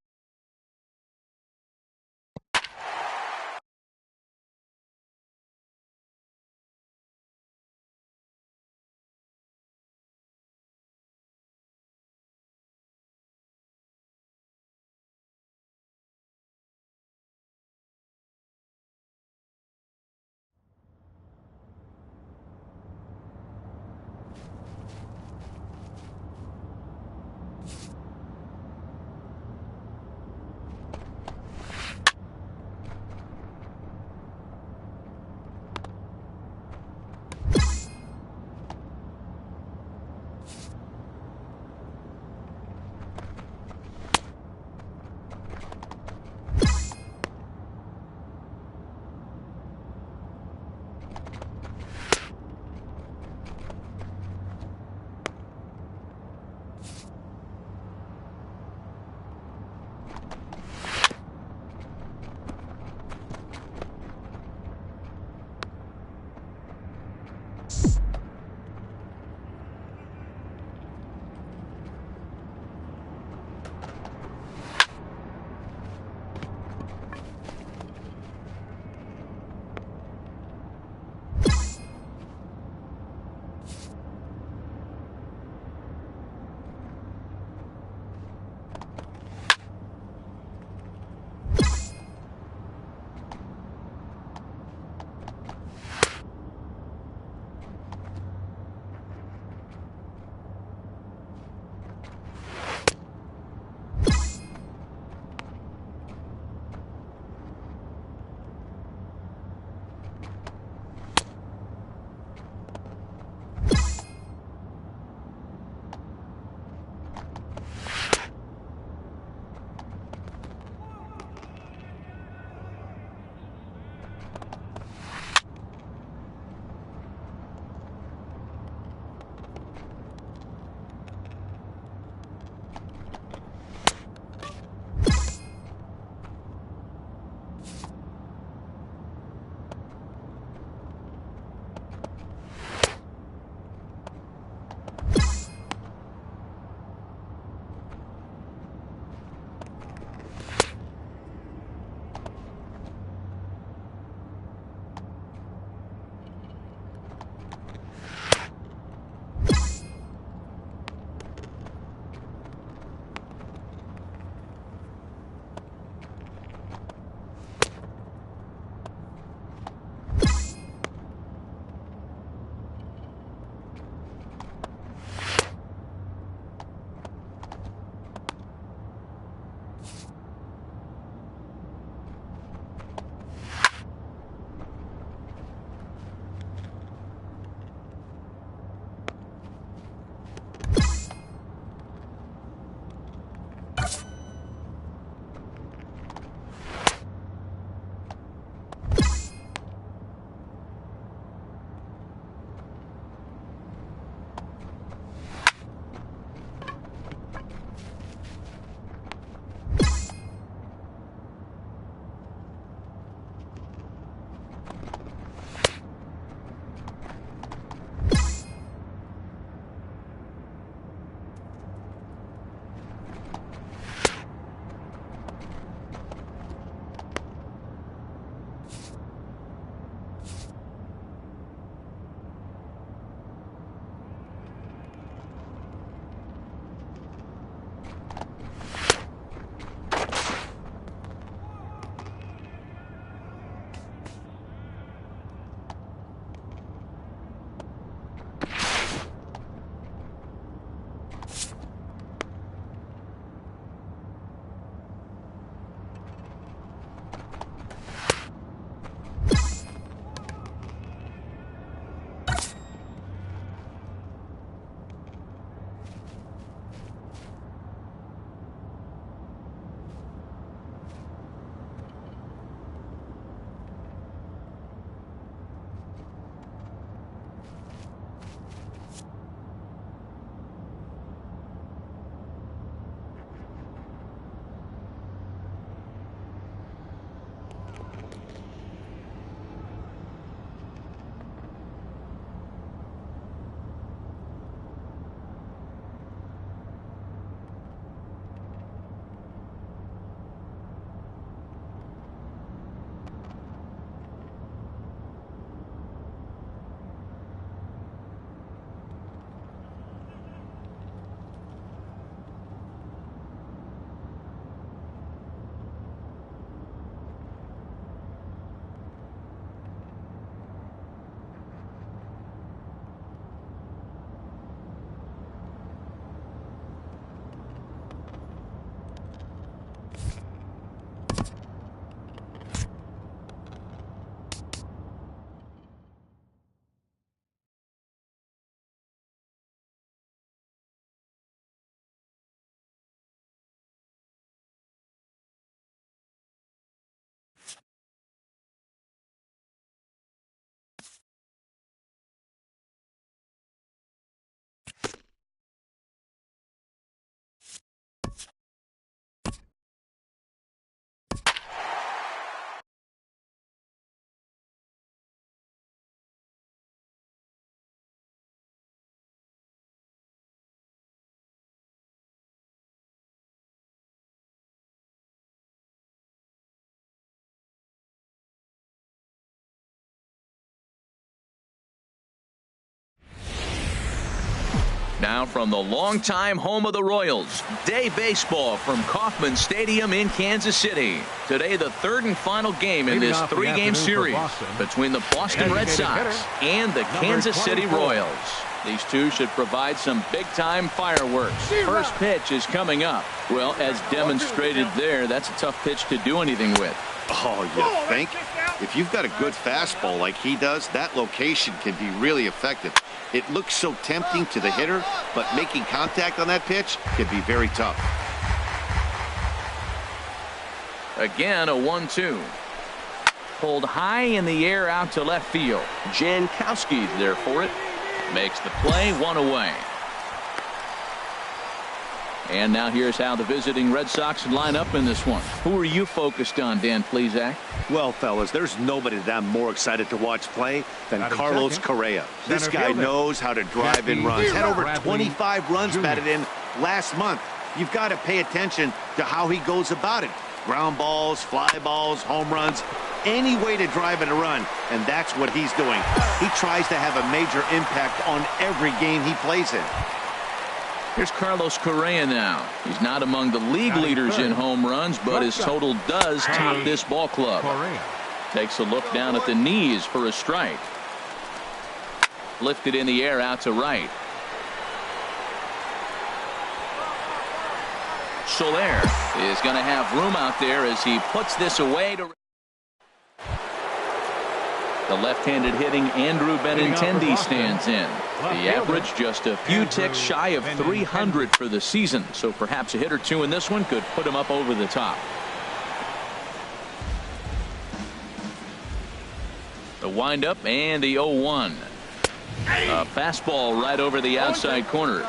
Now from the longtime home of the Royals, day baseball from Kauffman Stadium in Kansas City. Today, the third and final game in this three-game series between the Boston Red Sox and the Kansas City Royals. These two should provide some big-time fireworks. First pitch is coming up. Well, as demonstrated there, that's a tough pitch to do anything with. Oh, you think? If you've got a good fastball like he does, that location can be really effective. It looks so tempting to the hitter, but making contact on that pitch can be very tough. Again, a 1-2. Pulled high in the air out to left field. Jankowski's there for it. Makes the play, one away. And now here's how the visiting Red Sox line up in this one. Who are you focused on, Dan Plesac? Well, fellas, there's nobody that I'm more excited to watch play than Carlos Correa. This guy knows how to drive in runs. Had over 25 runs batted in last month. You've got to pay attention to how he goes about it. Ground balls, fly balls, home runs, any way to drive in a run, and that's what he's doing. He tries to have a major impact on every game he plays in. Here's Carlos Correa now. He's not among the league leaders in home runs, but his total does top this ball club. Takes a look down at the knees for a strike. Lifted in the air out to right. Soler is going to have room out there as he puts this away. The left-handed hitting Andrew Benintendi stands in. The average just a few ticks shy of 300 for the season, so perhaps a hit or two in this one could put him up over the top. The windup and the 0-1. A fastball right over the outside corner.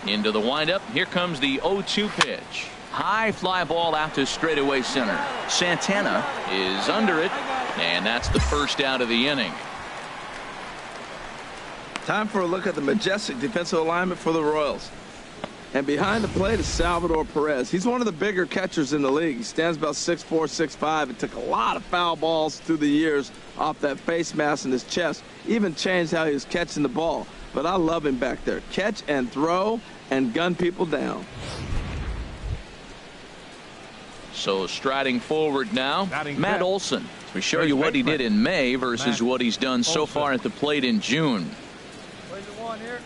Into the windup. Here comes the 0-2 pitch. High fly ball out to straightaway center. Santana is under it, and that's the first out of the inning. Time for a look at the majestic defensive alignment for the Royals. And behind the plate is Salvador Perez. He's one of the bigger catchers in the league. He stands about 6'4", 6'5". It took a lot of foul balls through the years off that face mask in his chest. Even changed how he was catching the ball. But I love him back there. Catch and throw and gun people down. So striding forward now, Matt Olson. We show you what he did in May versus what he's done so far at the plate in June. Where's the one here?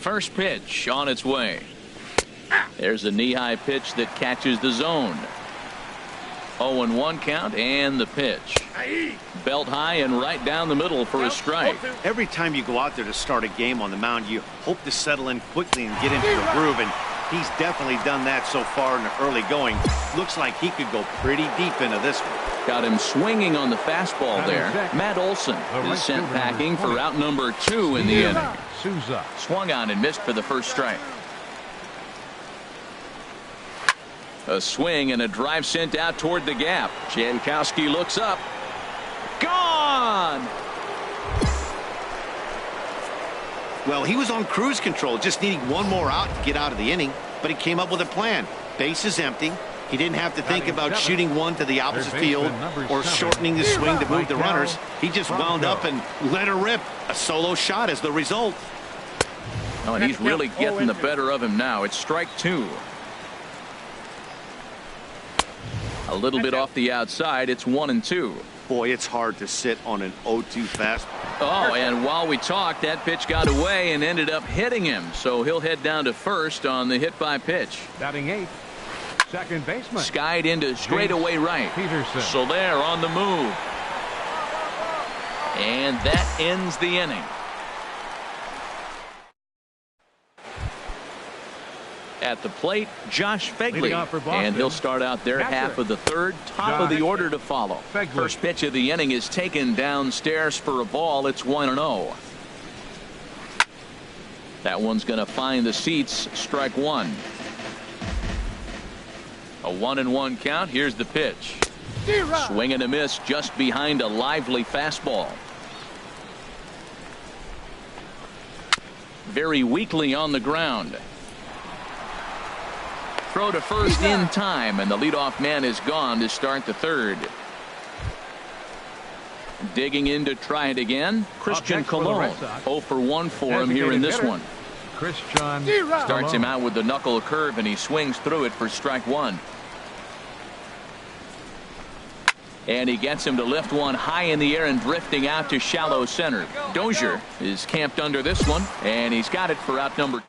First pitch on its way. There's a knee-high pitch that catches the zone. 0-1 count and the pitch. Belt high and right down the middle for a strike. Every time you go out there to start a game on the mound, you hope to settle in quickly and get into the groove, and he's definitely done that so far in the early going. Looks like he could go pretty deep into this one. Got him swinging on the fastball there. Matt Olson is sent packing for out number 2 in the inning. Swung on and missed for the first strike. A swing and a drive sent out toward the gap. Jankowski looks up. Gone! Well, he was on cruise control, just needing one more out to get out of the inning, but he came up with a plan. Base is empty. He didn't have to think about shooting one to the opposite field or shortening the swing to move the runners. He just wound up and let her rip. A solo shot is the result. Oh, and he's really getting the better of him now. It's strike 2. A little bit off the outside. It's 1-2. Boy, it's hard to sit on an 0-2 fastball. Oh, and while we talked, that pitch got away and ended up hitting him. So he'll head down to first on the hit by pitch. Batting 8th, second baseman. Skied into straightaway right. Peterson. So there on the move. And that ends the inning. At the plate, Josh Phegley, and he'll start out their half of the third. Top of the order to follow. First pitch of the inning is taken downstairs for a ball. It's 1-0. That one's going to find the seats. Strike one. A 1-1 count. Here's the pitch. Swing and a miss just behind a lively fastball. Very weakly on the ground. Throw to first in time, and the leadoff man is gone to start the third. Digging in to try it again, Christian Colon. 0 for 1 for him here in this one. Christian starts him out with the knuckle curve, and he swings through it for strike one. And he gets him to lift one high in the air and drifting out to shallow center. Dozier is camped under this one, and he's got it for out number 2.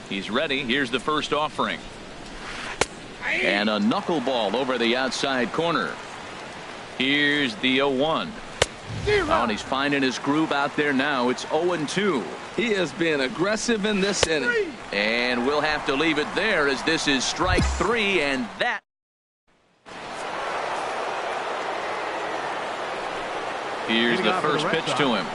He's ready. Here's the first offering. And a knuckleball over the outside corner. Here's the 0-1. Oh, and he's finding his groove out there now. It's 0-2. He is being aggressive in this inning. And we'll have to leave it there as this is strike 3, and that. Here's the first pitch to him.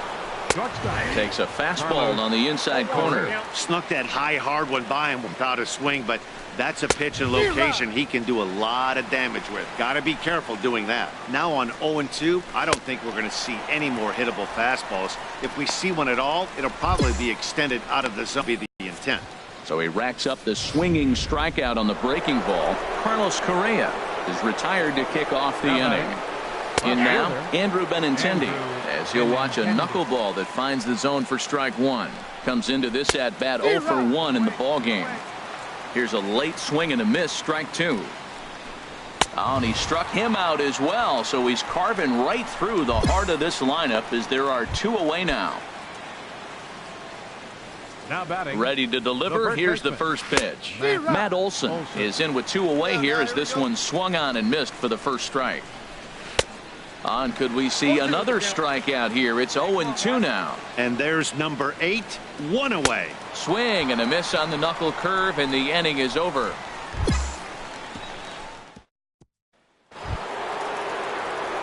Takes a fastball on the inside corner. Snuck that high, hard one by him without a swing, but that's a pitch and location he can do a lot of damage with. Got to be careful doing that. Now on 0-2, I don't think we're going to see any more hittable fastballs. If we see one at all, it'll probably be extended out of the zone. Be the intent. So he racks up the swinging strikeout on the breaking ball. Carlos Correa is retired to kick off the inning. In now, Andrew Benintendi, as he'll watch a knuckleball that finds the zone for strike one. Comes into this at bat 0 for 1 in the ball game. Here's a late swing and a miss, strike 2. Oh, and he struck him out as well, so he's carving right through the heart of this lineup as there are 2 away now. Now batting. Ready to deliver. Here's the first pitch. Matt Olson is in with 2 away here as this one swung on and missed for the first strike. On, could we see another strikeout here? It's 0-2 now. And there's number 8, 1 away. Swing and a miss on the knuckle curve, and the inning is over.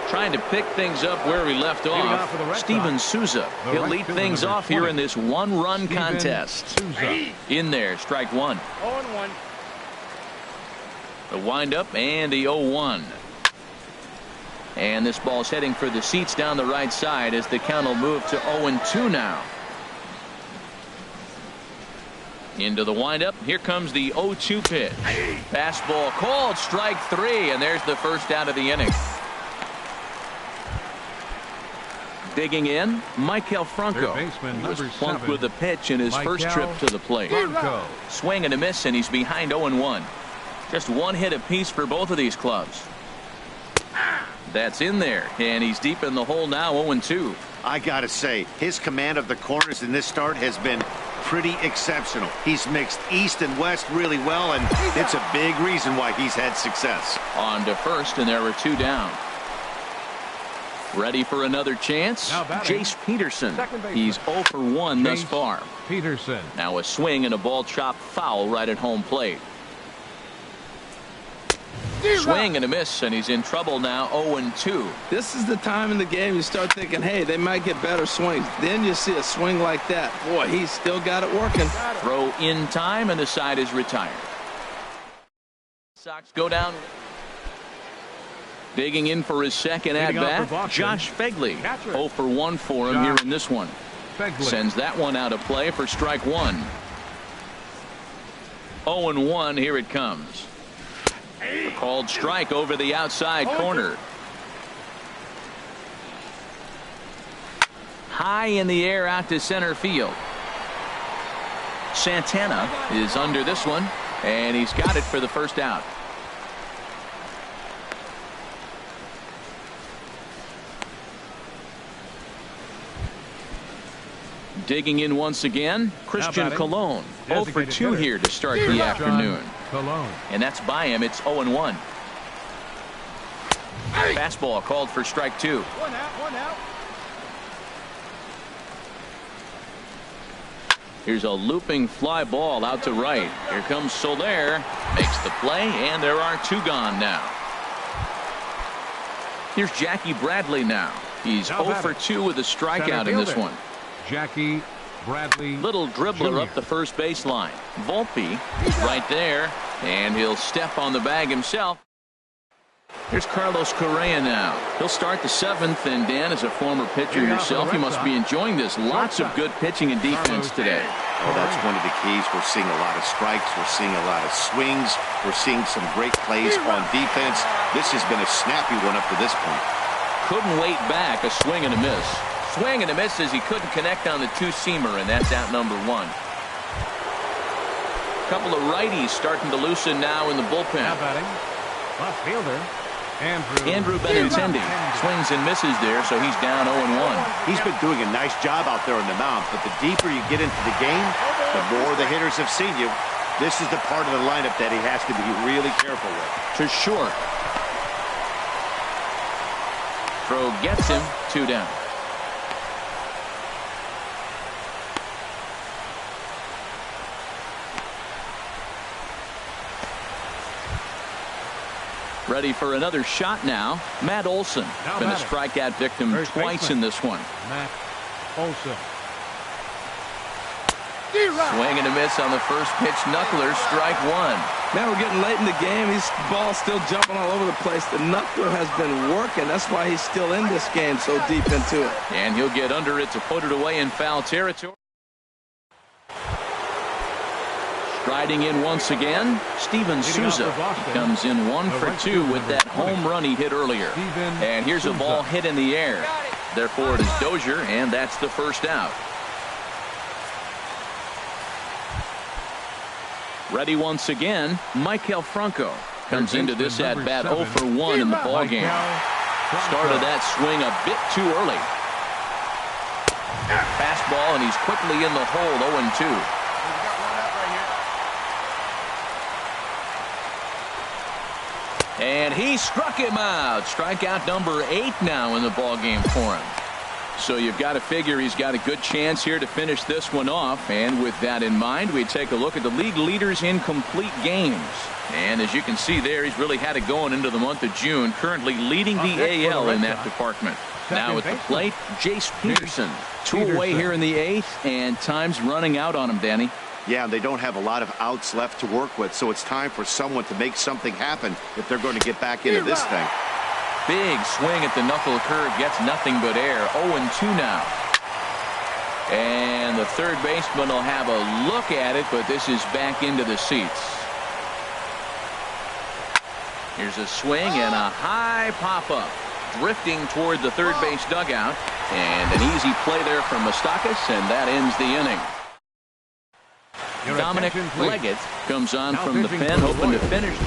Trying to pick things up where we left off. Steven Souza. He'll lead things off here in this one-run contest. In there, strike one. 0-1. The windup and the 0-1. And this ball's heading for the seats down the right side as the count will move to 0-2 now. Into the windup. Here comes the 0-2 pitch. Fastball called, strike 3, and there's the first out of the inning. Digging in, Maikel Franco. He was plunked with a pitch in his first trip to the plate. Swing and a miss, and he's behind 0-1. Just one hit apiece for both of these clubs. That's in there, and he's deep in the hole now, 0-2. I gotta say, his command of the corners in this start has been pretty exceptional. He's mixed east and west really well, and it's a big reason why he's had success. On to first, and there were 2 down. Ready for another chance? Jace Peterson. He's 0 for 1 thus far. Peterson. Now a swing and a ball chopped foul right at home plate. Swing and a miss, and he's in trouble now, 0-2. This is the time in the game you start thinking, hey, they might get better swings. Then you see a swing like that. Boy, he's still got it working. Throw in time, and the side is retired. Sox go down. Digging in for his second at-bat, Josh Phegley. 0 for 1 for him here in this one. Sends that one out of play for strike 1. 0-1, here it comes. A called strike over the outside corner. High in the air out to center field. Santana is under this one, and he's got it for the first out. Digging in once again, Christian Colon. 0 for 2 here to start the afternoon. And that's by him. It's 0-1. Fastball called for strike 2. 1 out. Here's a looping fly ball out to right. Here comes Soler. Makes the play, and there are 2 gone now. Here's Jackie Bradley now. He's 0 for 2 with a strikeout in this one. Jackie Bradley. Little dribbler up the first baseline. Volpe right there, and he'll step on the bag himself. Here's Carlos Correa now. He'll start the 7th, and Dan, as a former pitcher yourself, you must be enjoying this. Lots of good pitching and defense today. Well, that's one of the keys. We're seeing a lot of strikes. We're seeing a lot of swings. We're seeing some great plays on defense. This has been a snappy one up to this point. Couldn't wait back. A swing and a miss. Swing and a miss as he couldn't connect on the 2-seamer, and that's out number 1. Couple of righties starting to loosen now in the bullpen. Now batting, left fielder Andrew Benintendi swings and misses there, so he's down 0-1. He's been doing a nice job out there on the mound, but the deeper you get into the game, the more the hitters have seen you. This is the part of the lineup that he has to be really careful with. To short. Throw gets him, 2 down. Ready for another shot now. Matt Olson. Been a strikeout victim twice in this one. Matt Olson. Swing and a miss on the first pitch. Knuckler, strike 1. Man, we're getting late in the game. His ball's still jumping all over the place. The knuckler has been working. That's why he's still in this game so deep into it. And he'll get under it to put it away in foul territory. Striding in once again, Steven Souza. He comes in 1 for 2 with that home run he hit earlier. And here's a ball hit in the air. Therefore, it is Dozier, and that's the first out. Ready once again, Maikel Franco comes into this at-bat 0 for 1 in the ballgame. Started that swing a bit too early. Fastball, and he's quickly in the hole, 0-2. And he struck him out. Strikeout number 8 now in the ballgame for him. So you've got to figure he's got a good chance here to finish this one off. And with that in mind, we take a look at the league leaders in complete games. And as you can see there, he's really had it going into the month of June, currently leading the AL in that department. Now at the plate, Jace Peterson. 2 away here in the 8th, and time's running out on him, Danny. Yeah, they don't have a lot of outs left to work with, so it's time for someone to make something happen if they're going to get back into this thing. Big swing at the knuckle curve, gets nothing but air. 0-2 now. And the third baseman will have a look at it, but this is back into the seats. Here's a swing and a high pop-up. Drifting toward the third base dugout. And an easy play there from Moustakas, and that ends the inning. Dominic Leggett comes on from the pen, hoping to finish.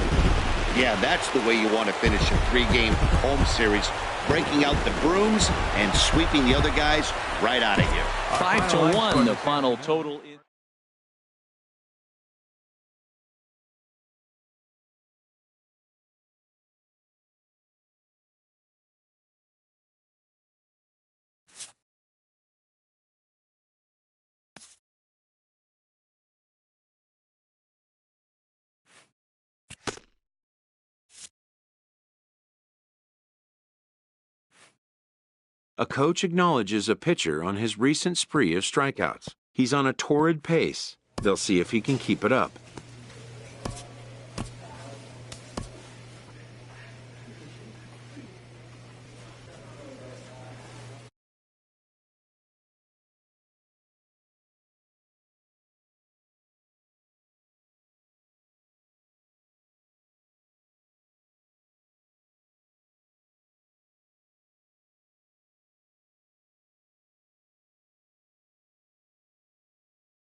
Yeah, that's the way you want to finish a 3-game home series. Breaking out the brooms and sweeping the other guys right out of here. 5-1, the final total is. A coach acknowledges a pitcher on his recent spree of strikeouts. He's on a torrid pace. They'll see if he can keep it up.